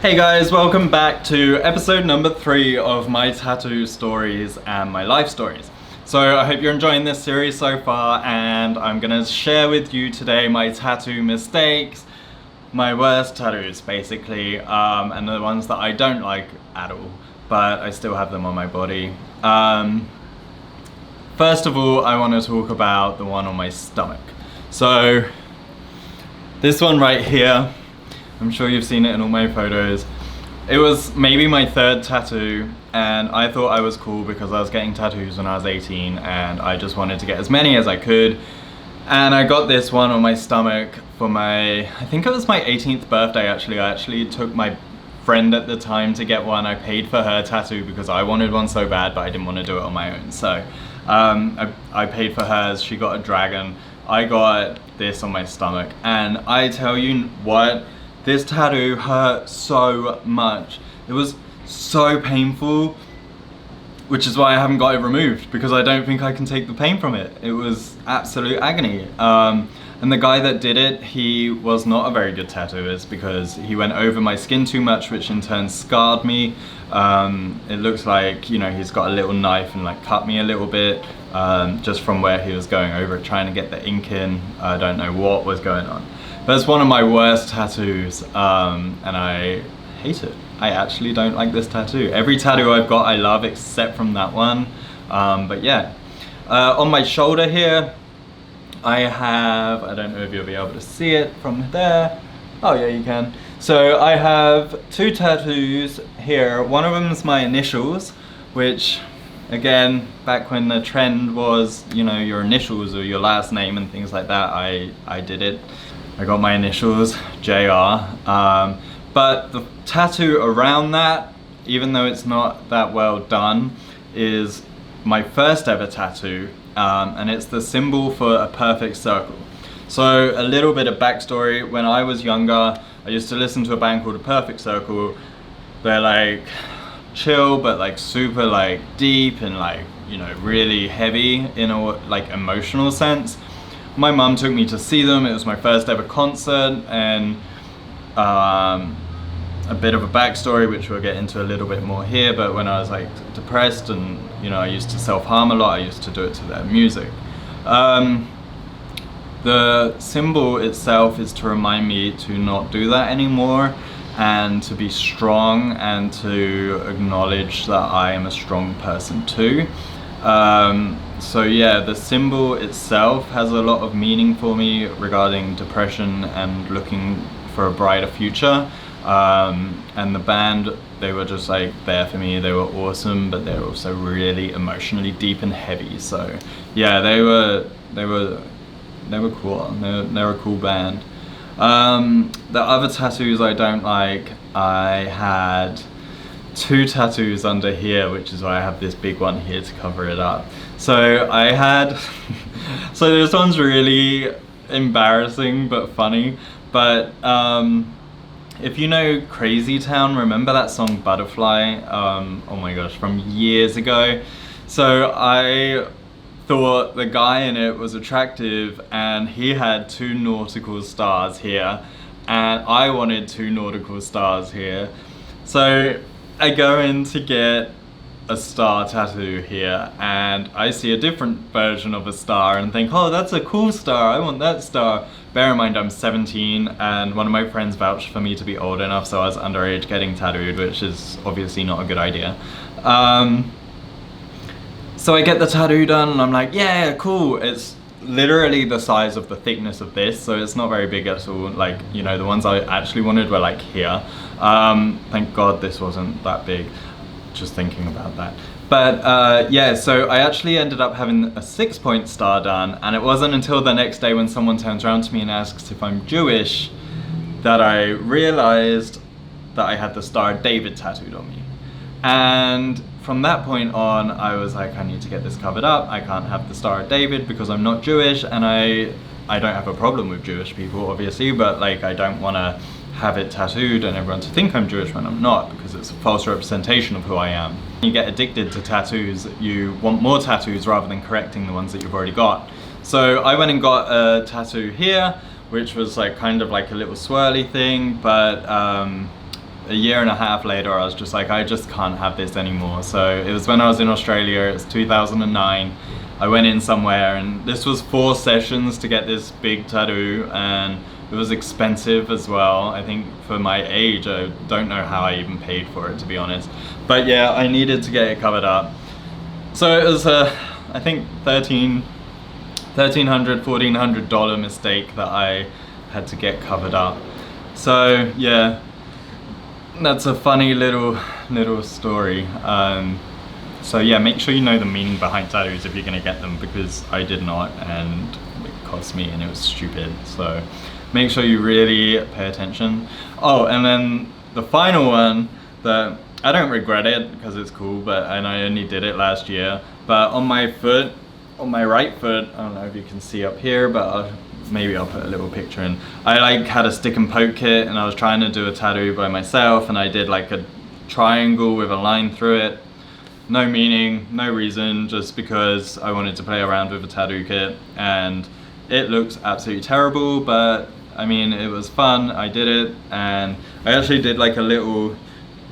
Hey guys, welcome back to episode number 3 of my tattoo stories and my life stories. So I hope you're enjoying this series so far, and I'm gonna share with you today my tattoo mistakes, my worst tattoos basically, and the ones that I don't like at all, but I still have them on my body. First of all, I want to talk about the one on my stomach. So this one right here, I'm sure you've seen it in all my photos. It was maybe my 3rd tattoo, and I thought I was cool because I was getting tattoos when I was 18 and I just wanted to get as many as I could. And I got this one on my stomach for I think it was my 18th birthday actually. I actually took my friend at the time to get one. I paid for her tattoo because I wanted one so bad, but I didn't want to do it on my own. So I paid for hers, she got a dragon. I got this on my stomach, and I tell you what, this tattoo hurt so much. It was so painful, which is why I haven't got it removed, because I don't think I can take the pain from it. It was absolute agony. And the guy that did it, he was not a very good tattooist because he went over my skin too much, which in turn scarred me. It looks like, you know, he's got a little knife and like cut me a little bit, just from where he was going over it, trying to get the ink in. I don't know what was going on. But it's one of my worst tattoos, and I hate it. I actually don't like this tattoo. Every tattoo I've got I love except from that one. But yeah, on my shoulder here, I don't know if you'll be able to see it from there. Oh yeah, you can. So I have 2 tattoos here. One of them is my initials, which again, back when the trend was, you know, your initials or your last name and things like that, I did it. I got my initials, JR. But the tattoo around that, even though it's not that well done, is my first ever tattoo. And it's the symbol for a perfect circle. So a little bit of backstory: when I was younger, I used to listen to a band called A Perfect Circle. They're like chill, but like super like deep and like, you know, really heavy in a like emotional sense. My mum took me to see them. It was my first ever concert, and a bit of a backstory, which we'll get into a little bit more here, but when I was like depressed and, you know, I used to self-harm a lot, I used to do it to their music. The symbol itself is to remind me to not do that anymore, and to be strong, and to acknowledge that I am a strong person too. So yeah, the symbol itself has a lot of meaning for me regarding depression and looking for a brighter future. And the band, they were just like there for me. They were awesome, but they're also really emotionally deep and heavy. So yeah, they were cool. They're a cool band. The other tattoos I don't like, I had 2 tattoos under here, which is why I have this big one here to cover it up. So I had, so this one's really embarrassing but funny, but if you know Crazy Town, remember that song Butterfly? Oh my gosh, from years ago. So I thought the guy in it was attractive, and he had 2 nautical stars here, and I wanted 2 nautical stars here. So I go in to get a star tattoo here, and I see a different version of a star and think, oh, that's a cool star, I want that star. Bear in mind I'm 17, and one of my friends vouched for me to be old enough, so I was underage getting tattooed, which is obviously not a good idea. So I get the tattoo done, and I'm like, yeah, cool. It's literally the size of the thickness of this, so it's not very big at all. Like, you know, the ones I actually wanted were like here. Thank God this wasn't that big, just thinking about that. But yeah, so I actually ended up having a 6-point star done, and it wasn't until the next day when someone turns around to me and asks if I'm Jewish that I realized that I had the Star of David tattooed on me. And from that point on, I was like, I need to get this covered up. I can't have the Star of David because I'm not Jewish, and I don't have a problem with Jewish people, obviously, but like, I don't want to have it tattooed and everyone to think I'm Jewish when I'm not, because it's a false representation of who I am. You get addicted to tattoos, you want more tattoos rather than correcting the ones that you've already got. So I went and got a tattoo here, which was like kind of like a little swirly thing, but a year and a half later, I was just like, I just can't have this anymore. So it was when I was in Australia, it was 2009. I went in somewhere, and this was 4 sessions to get this big tattoo, and it was expensive as well. I think for my age, I don't know how I even paid for it, to be honest. But yeah, I needed to get it covered up. So it was a, I think $1,300, $1,400 mistake that I had to get covered up. So yeah, that's a funny little story. So yeah, make sure you know the meaning behind tattoos if you're gonna get them, because I did not, and it cost me and it was stupid. So make sure you really pay attention. Oh, and then the final one that I don't regret it because it's cool, and I only did it last year, but on my foot, on my right foot, I don't know if you can see up here, but maybe I'll put a little picture in. I like had a stick and poke kit, and I was trying to do a tattoo by myself, and I did like a triangle with a line through it. No meaning, no reason, just because I wanted to play around with a tattoo kit, and it looks absolutely terrible, but I mean, it was fun. I did it, and I actually did like a little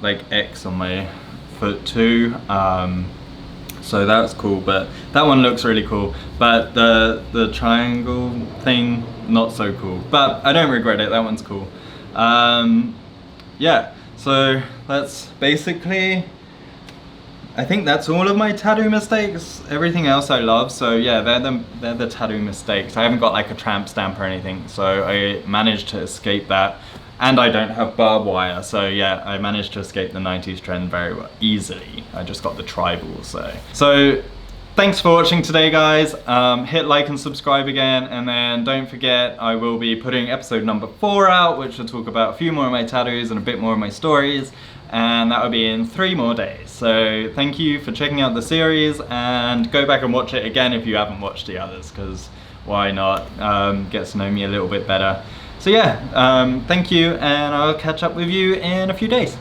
like X on my foot too. So that's cool, but that one looks really cool. But the triangle thing, not so cool. But I don't regret it, that one's cool. Yeah, so that's basically, I think that's all of my tattoo mistakes. Everything else I love, so yeah, they're the tattoo mistakes. I haven't got like a tramp stamp or anything, so I managed to escape that. And I don't have barbed wire, so yeah, I managed to escape the 90s trend very easily. I just got the tribal, so thanks for watching today, guys. Hit like and subscribe again, and then don't forget, I will be putting episode number 4 out, which will talk about a few more of my tattoos and a bit more of my stories, and that will be in 3 more days. So thank you for checking out the series, and go back and watch it again if you haven't watched the others, because why not? Get to know me a little bit better. So yeah, thank you, and I'll catch up with you in a few days.